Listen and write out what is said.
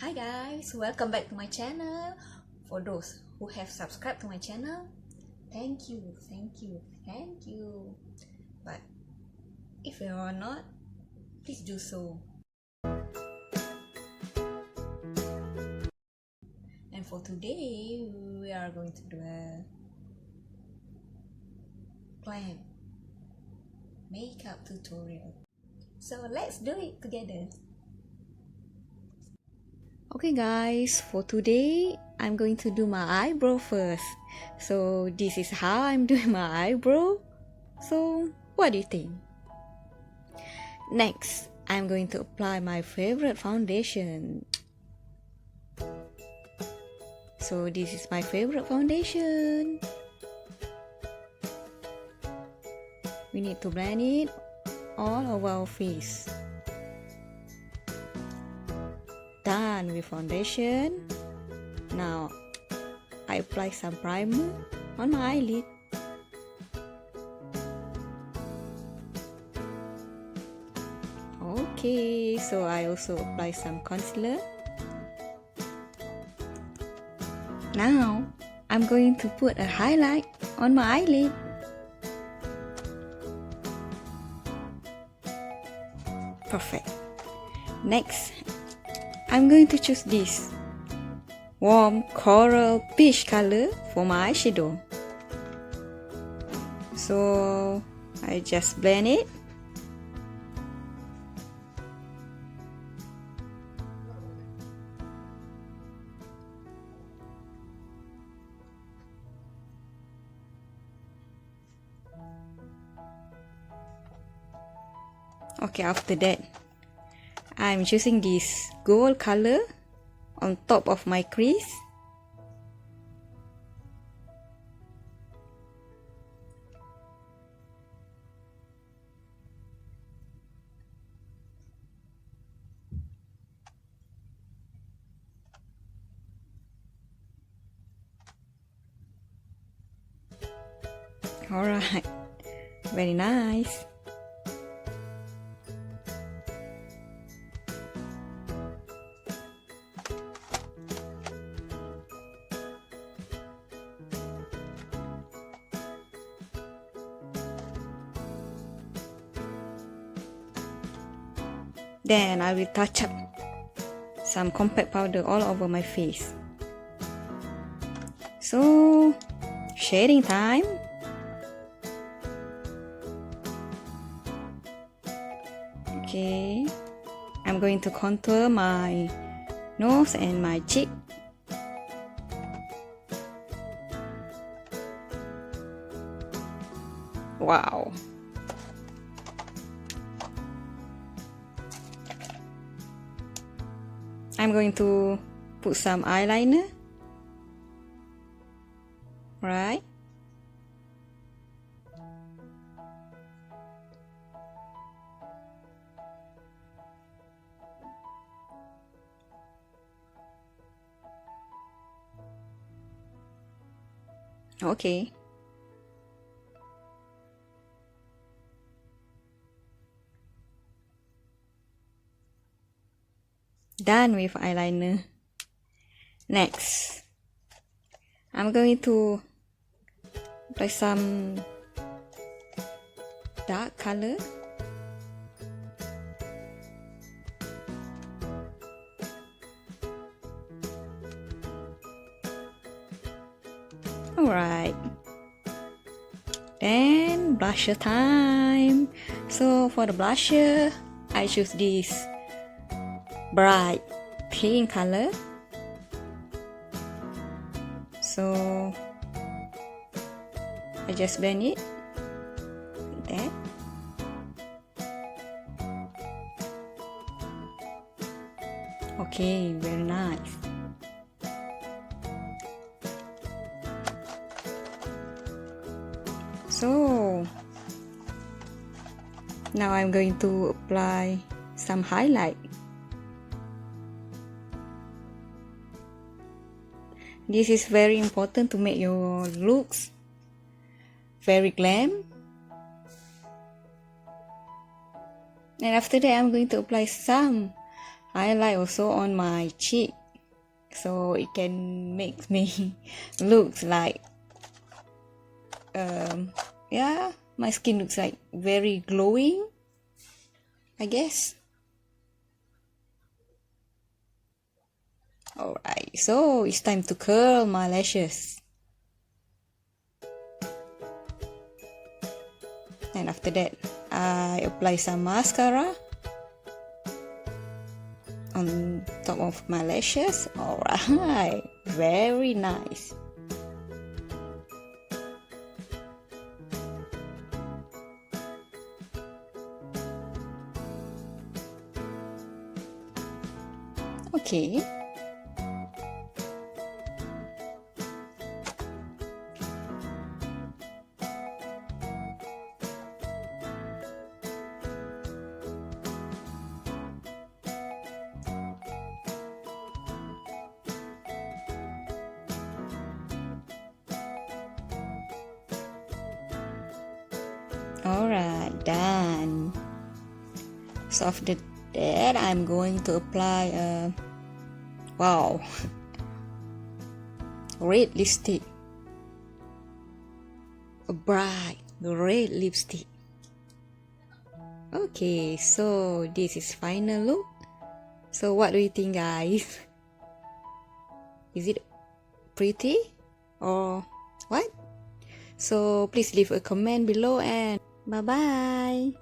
Hi guys, welcome back to my channel. For those who have subscribed to my channel, thank you. But if you are not, please do so. And for today, we are going to do a Glam makeup tutorial. So let's do it together. Okay guys, for today I'm going to do my eyebrow first. So this is how I'm doing my eyebrow. So what do you think? Next, I'm going to apply my favorite foundation. So this is my favorite foundation. We need to blend it all over our face. Done with foundation. Now I apply some primer on my eyelid. Okay, so I also apply some concealer. Now I'm going to put a highlight on my eyelid. Perfect. Next, I'm going to choose this warm coral peach color for my eyeshadow. So I just blend it. Okay, after that, I'm choosing this gold color on top of my crease. Alright, very nice. Then I will touch up some compact powder all over my face. So, shading time. Okay, I'm going to contour my nose and my cheek. Wow. I'm going to put some eyeliner. Right. Okay. Done with eyeliner. Next, I'm going to apply some dark color. Alright. Then blusher time. So for the blusher, I choose this bright pink color. So I just blend it like that. Okay, very nice. So now I'm going to apply some highlight. This is very important to make your looks very glam. And after that, I'm going to apply some highlight also on my cheek, so it can make me look like yeah, my skin looks like very glowing, I guess. Alright, so it's time to curl my lashes. And after that, I apply some mascara on top of my lashes. Alright, very nice. Okay. Alright, done. So after that, I'm going to apply wow, red lipstick, a bright red lipstick. Okay, so this is final look. So what do you think, guys? Is it pretty or what? So please leave a comment below, and bye bye.